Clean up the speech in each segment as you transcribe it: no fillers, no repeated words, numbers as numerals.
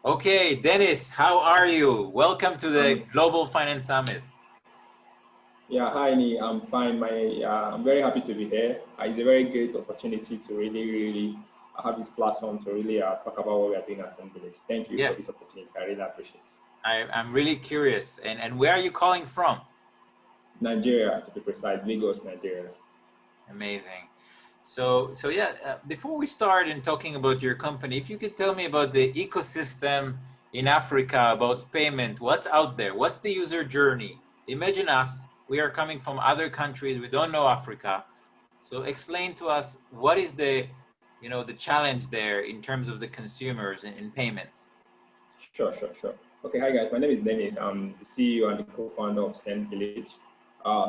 Okay, Dennis, how are you? Welcome to the Um, Global Finance Summit. yeah, hi, Nee. I'm fine. I'm very happy to be here. It's a very great opportunity to really have this platform to really talk about what we are doing at Sun Village. Thank you for this Yes, opportunity. I really appreciate it. I'm really curious. And where are you calling from? Nigeria, to be precise, Lagos, Nigeria. Amazing. So yeah, before we start in talking about your company, if you could tell me about the ecosystem in Africa, about payment, what's out there? What's the user journey? Imagine us, we are coming from other countries, we don't know Africa. So explain to us what is the challenge there in terms of the consumers in payments. Sure. Okay, hi guys. My name is Dennis. I'm the CEO and the co-founder of Send Village.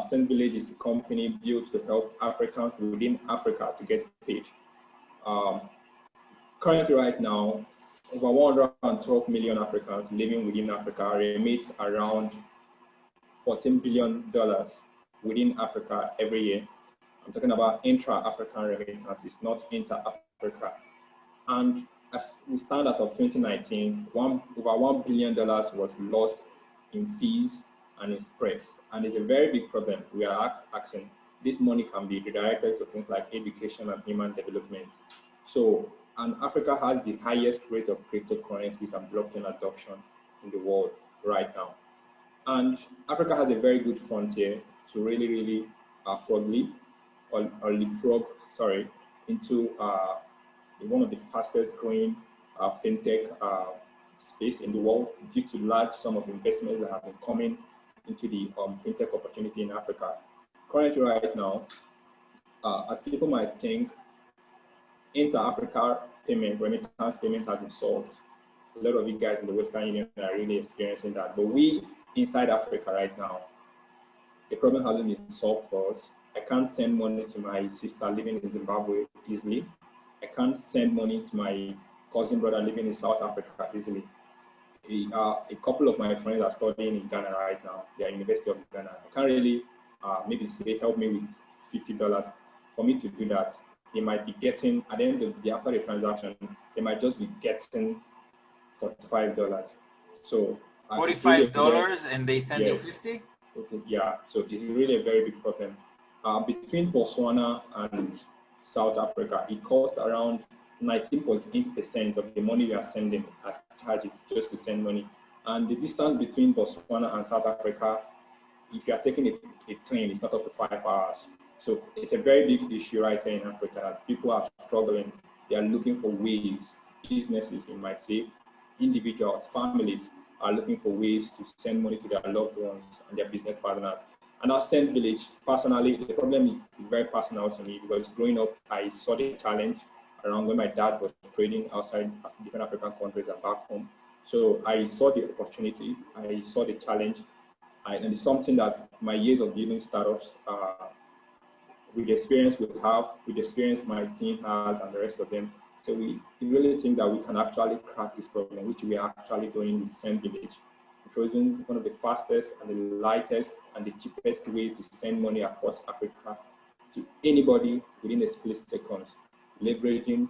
Send Village is a company built to help Africans within Africa to get paid. Um, Currently, right now, over 112 million Africans living within Africa remit around $14 billion within Africa every year. I'm talking about intra-African remittances, not inter-Africa. And as we stand as of 2019, over $1 billion was lost in fees and in spreads. And it's a very big problem. We are asking this money can be redirected to things like education and human development. So, and Africa has the highest rate of cryptocurrencies and blockchain adoption in the world right now. And Africa has a very good frontier to really frog leap or leapfrog, sorry, into one of the fastest growing fintech space in the world due to large sum of investments that have been coming into the fintech opportunity in Africa. Currently, right now, as people might think, inter-Africa payment, remittance payment has been solved. A lot of you guys in the Western Union are really experiencing that. But we inside Africa right now, the problem hasn't been solved for us. I can't send money to my sister living in Zimbabwe easily. I can't send money to my cousin brother living in South Africa easily. A couple of my friends are studying in Ghana right now. They are University of Ghana. I can't really maybe say help me with $50 for me to do that. They might be getting at the end of the day after the transaction, they might just be getting $45. So it's really a very $45 and they send you yes. 50? Okay, yeah, so this is really a very big problem. Between Botswana and South Africa, it costs around 19.8% of the money we are sending as charges just to send money. And the distance between Botswana and South Africa, if you are taking a train, it's not up to 5 hours. So it's a very big issue right here in Africa. People are struggling. They are looking for ways, businesses, you might say, individuals, families are looking for ways to send money to their loved ones and their business partners. And our Send Village, personally, the problem is very personal to me because growing up, I saw the challenge around when my dad was trading outside different African countries and back home. So I saw the opportunity, I saw the challenge, and it's something that my years of building startups, with the experience we have, with the experience my team has and the rest of them. So we really think that we can actually crack this problem, which we are actually doing with Send Village. Choosing one of the fastest and the lightest and the cheapest way to send money across Africa to anybody within a split seconds, leveraging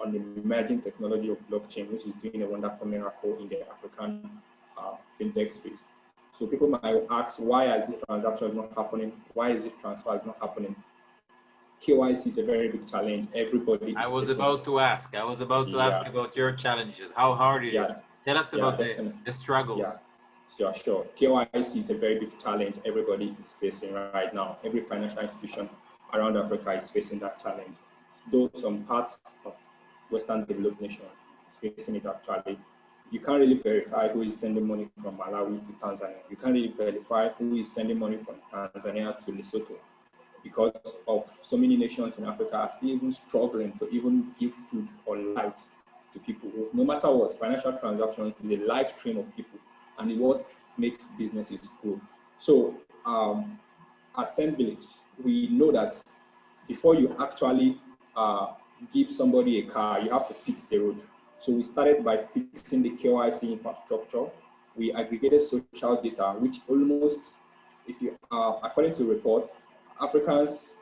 on the emerging technology of blockchain, which is doing a wonderful miracle in the African fintech space. So people might ask, why are these transactions not happening? Why is this transfer not happening? KYC is a very big challenge. Everybody is I was facing. about to ask. Yeah, About your challenges, how hard it is. yeah, Tell us yeah, about definitely. the Yeah, struggles. sure. KYC is a very big challenge everybody is facing right now. Every financial institution around Africa is facing that challenge. Though some parts of Western developed nation is facing it actually. You can't really verify who is sending money from Malawi to Tanzania. You can't really verify who is sending money from Tanzania to Lesotho because of so many nations in Africa are still even struggling to even give food or light to people. No matter what, financial transactions is a live stream of people and what makes businesses grow. So at Send Village, we know that before you actually give somebody a car, you have to fix the road. So we started by fixing the KYC infrastructure. We aggregated social data, which almost, if you according to reports, Africans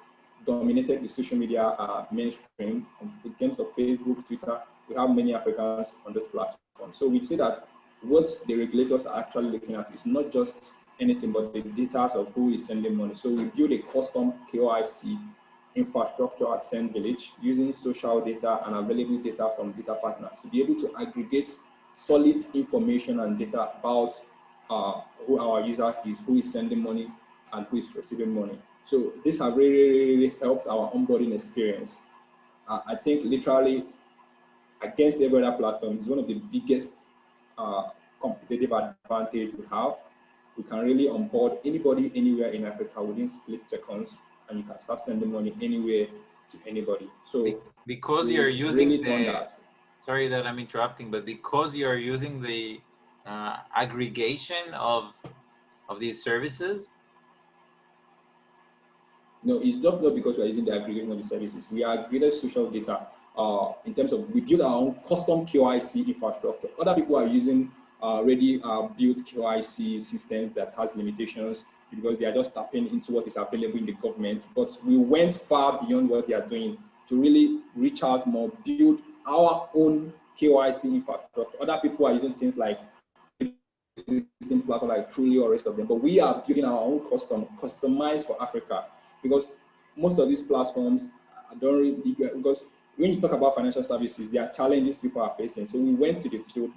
dominated the social media mainstream in terms of Facebook, Twitter, we have many Africans on this platform. So we see that what the regulators are actually looking at is not just anything but the data of who is sending money. So we build a custom KYC infrastructure at Send Village using social data and available data from data partners to be able to aggregate solid information and data about who our users is, who is sending money, and who is receiving money. So this has really helped our onboarding experience. I think literally against every other platform is one of the biggest competitive advantage we have. We can really onboard anybody anywhere in Africa within split seconds, and you can start sending money anywhere to anybody. So because you're using really done that. Sorry that I'm interrupting, but because you're using the aggregation of these services. No, it's just not because we're using the aggregation of the services. We aggregated social data in terms of we build our own custom KYC infrastructure. Other people are using already built KYC systems that has limitations because they are just tapping into what is available in the government. But we went far beyond what they are doing to really reach out more, build our own KYC infrastructure. Other people are using things like existing platform like Truly or rest of them, but we are building our own customized for Africa, because most of these platforms don't really, because when you talk about financial services, there are challenges people are facing. So we went to the field,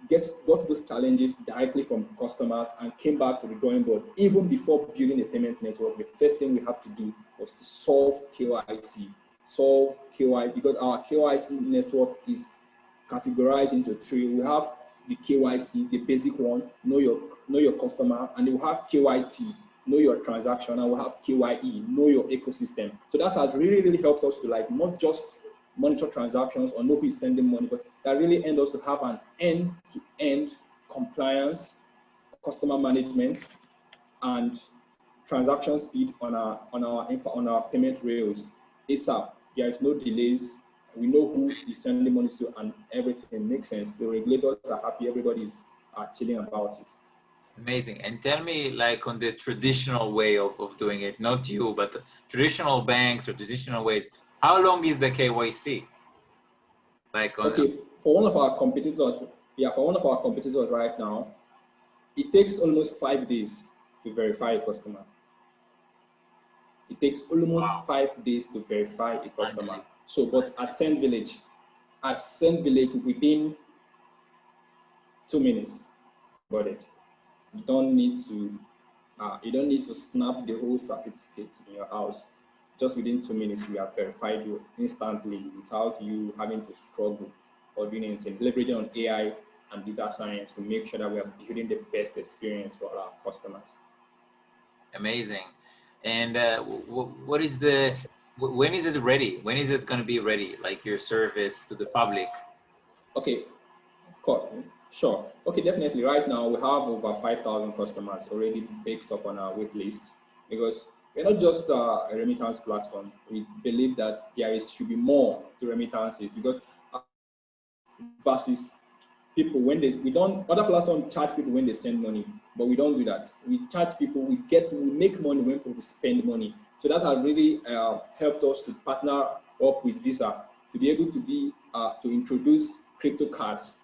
got those challenges directly from customers and came back to the drawing board. Even before building a payment network, the first thing we have to do was to solve KYC, because our KYC network is categorized into three. We have the KYC, the basic one, know your customer, and you have KYT, know your transaction, and we have KYE, know your ecosystem. So that has really helped us to like not just monitor transactions or know who is sending money, but that really enables us to have an end-to-end compliance, customer management, and transaction speed on our payment rails ASAP. There is no delays. We know who is sending money to, and everything makes sense. The regulators are happy. Everybody's chilling about it. Amazing. And tell me, like, on the traditional way of doing it, not you, but traditional banks or traditional ways, how long is the KYC? Like okay, for one of our competitors right now, it takes almost 5 days to verify a customer. It takes almost 5 days to verify a customer. So, but at Send Village, within 2 minutes, got it. You don't need to snap the whole certificate in your house. Just within 2 minutes, we have verified you instantly without you having to struggle or doing anything. Leveraging on AI and data science to make sure that we are building the best experience for our customers. Amazing. And what is this? When is it ready? When is it going to be ready? Like your service to the public? Okay, cool. Sure. Okay, definitely. Right now, we have over 5,000 customers already baked up on our wait list, because we're not just a remittance platform. We believe that should be more to remittances, because versus people when other platforms charge people when they send money, but we don't do that. We charge people, we make money when people spend money. So that has really helped us to partner up with Visa to be able to introduce crypto cards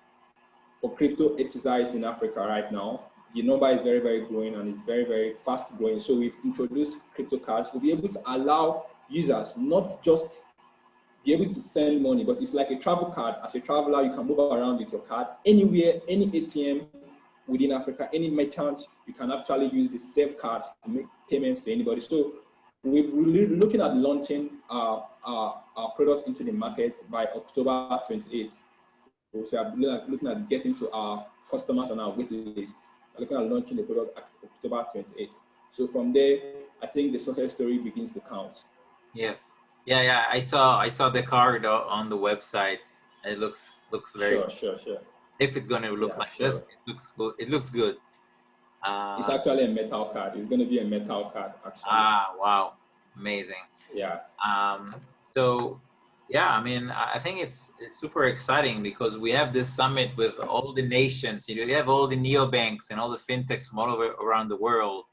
for crypto exercise in Africa right now. The number is very growing, and it's very fast growing. So we've introduced crypto cards to be able to allow users not just be able to send money, but it's like a travel card. As a traveler, you can move around with your card anywhere, any ATM within Africa, any merchant, you can actually use the save cards to make payments to anybody. So we're really looking at launching our product into the market by October 28th. So we are looking at getting to our customers on our wait list. We're looking at launching the product at October 28th. So from there, I think the success story begins to count. Yes. Yeah. I saw the card on the website. It looks very. Sure. If it's going to look like this, it looks good. It looks good. It's actually a metal card. It's going to be a metal card, actually. Wow. Amazing. Yeah. So, yeah, I mean, I think it's super exciting because we have this summit with all the nations. You know, we have all the neobanks and all the fintechs from all over around the world.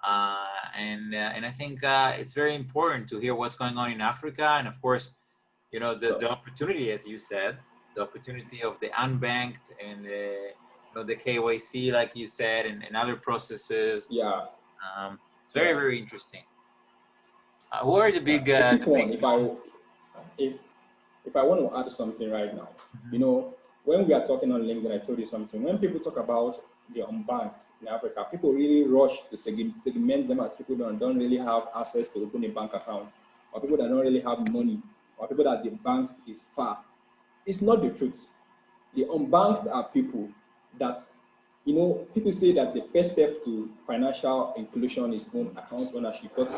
And I think it's very important to hear what's going on in Africa. And of course, you know, the opportunity, as you said, the opportunity of the unbanked and you know, the KYC, like you said, and other processes. Yeah, It's very, yeah. very interesting. Who are Yeah. A the quick big one. known? If if I want to add something right now, Mhm. you know, when we are talking on LinkedIn, I told you something. When people talk about the unbanked in Africa, people really rush to segment them as people that don't really have access to open a bank account, or people that don't really have money, or people that the banks is far. It's not the truth. The unbanked are people that, you know, people say that the first step to financial inclusion is own account ownership. But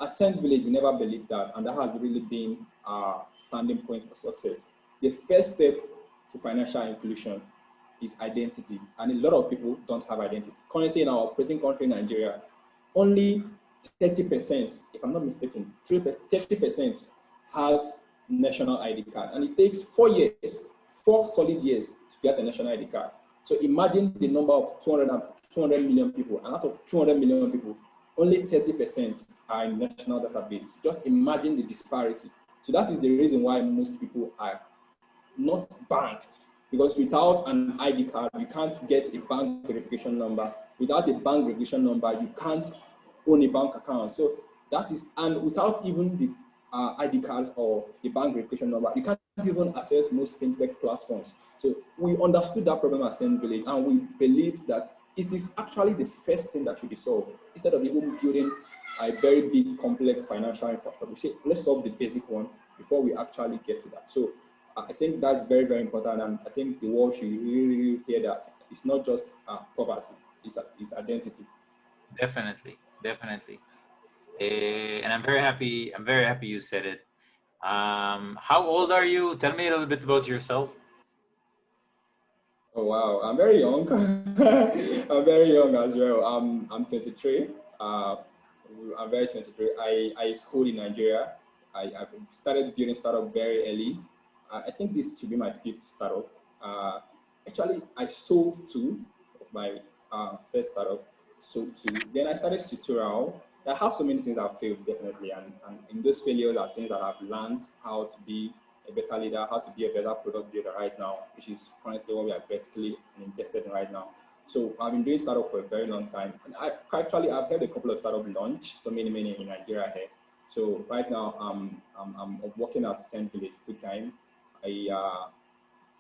at Saint Village, we never believed that, and that has really been our standing point for success. The first step to financial inclusion is identity, and a lot of people don't have identity. Currently, in our operating country, Nigeria, only 30%, if I'm not mistaken, 30% has national ID card, and it takes 4 years, 4 solid years to get a national ID card. So imagine the number of 200 million people, and out of 200 million people, only 30% are in national database. Just imagine the disparity. So that is the reason why most people are not banked, because without an ID card, you can't get a bank verification number. Without a bank verification number, you can't own a bank account. So that is, and without even the ID cards or the bank verification number, you can't even access most fintech platforms. So we understood that problem at Saint Village, and we believed that it is actually the first thing that should be solved, instead of even building a very big, complex financial infrastructure. We say, let's solve the basic one before we actually get to that. So I think that's very, very important, and I think the world should really hear that it's not just poverty; it's identity. Definitely, definitely. And I'm very happy. I'm very happy you said it. How old are you? Tell me a little bit about yourself. Oh wow, I'm very young. I'm very young as well. I'm 23. I'm very 23. I school in Nigeria. I started building startup very early. I think this should be my fifth startup. Uh, Actually, I sold two of my first startup. Sold two. Then I started Sutural. I have so many things that have failed definitely, and in those failures are things that I've learned how to be a better leader, how to be a better product builder right now, which is currently what we are basically invested in right now. So I've been doing startup for a very long time, and I've had a couple of startup launch, so many in Nigeria here. So right now I'm working at Saint Village full time. I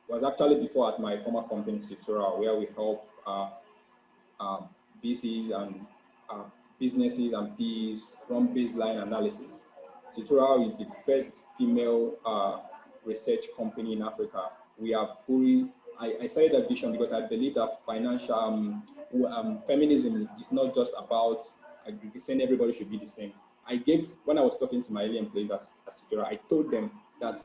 was actually before at my former company Citura, where we help um, VCs and uh, businesses and PEs run baseline analysis. Citura is the first female research company in Africa. We are fully, I started that vision because I believe that financial feminism is not just about saying everybody should be the same. When I was talking to my early employees at Citura, I told them that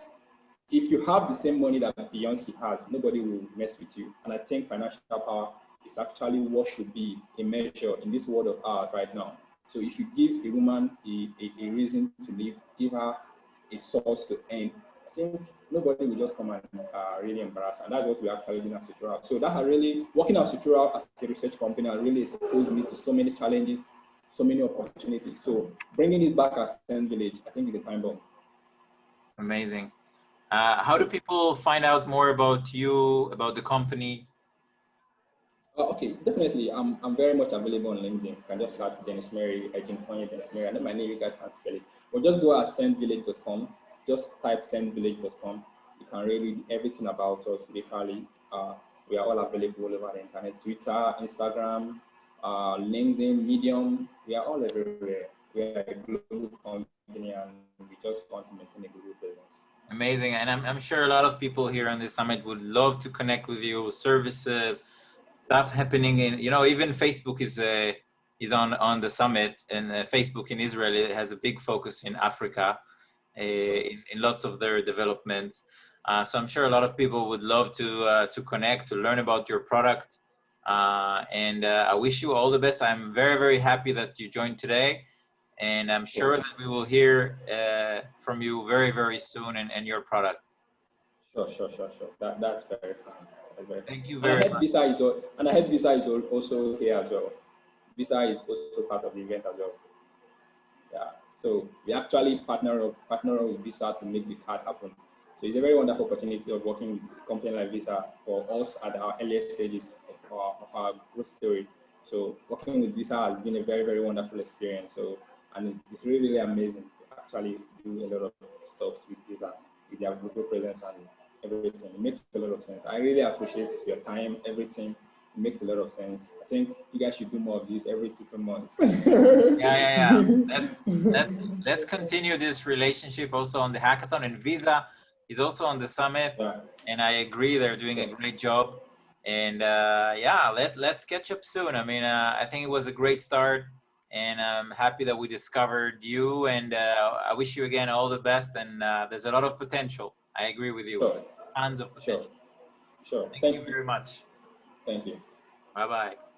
if you have the same money that Beyonce has, nobody will mess with you. And I think financial power is actually what should be a measure in this world of ours right now. So if you give a woman a reason to live, give her a source to earn, I think nobody will just come and really embarrass. And that's what we actually doing at Sutural. So that has really, working at Sutural as a research company has really exposed me to so many challenges, so many opportunities. So bringing it back as Stand Village, I think is a time bomb. Amazing. How do people find out more about you, about the company? Okay, definitely. I'm very much available on LinkedIn. You can just search Dennis Mary, Ejimnkeonye Dennis Mary. I know my name, you guys can spell it. But just go at sendvillage.com. Just type sendvillage.com. You can read everything about us literally. We are all available all over the internet: Twitter, Instagram, LinkedIn, Medium. We are all everywhere. We are a global company, and we just want to maintain a global presence. Amazing. And I'm sure a lot of people here on this summit would love to connect with you, services, stuff happening in, you know, even Facebook is on the summit, and Facebook in Israel, it has a big focus in Africa, in lots of their developments. So I'm sure a lot of people would love to connect, to learn about your product. And I wish you all the best. I'm very, very happy that you joined today. And I'm sure that we will hear from you very, very soon and your product. Sure. That's very fine. That's very fine. Thank you And I very heard much. Visa is and I heard Visa is also here as well. Visa is also part of the event as well. Yeah. So we actually partner up with Visa to make the card happen. So it's a very wonderful opportunity of working with a company like Visa for us at our earliest stages of our growth story. So working with Visa has been a very, very wonderful experience. So, and it's really, really amazing to actually do a lot of stuff with Visa, with their global presence and everything. It makes a lot of sense. I really appreciate your time, everything. It makes a lot of sense. I think you guys should do more of this every 2 months. Yeah. Let's continue this relationship also on the hackathon, and Visa is also on the summit. Yeah, And I agree, they're doing a sure. great job. And yeah, let's catch up soon. I mean, I think it was a great start, and I'm happy that we discovered you. And I wish you again all the best. And there's a lot of potential. I agree with you. Sure, Tons of sure, potential. sure. Thank you Thank you. very much. Thank you. Bye bye.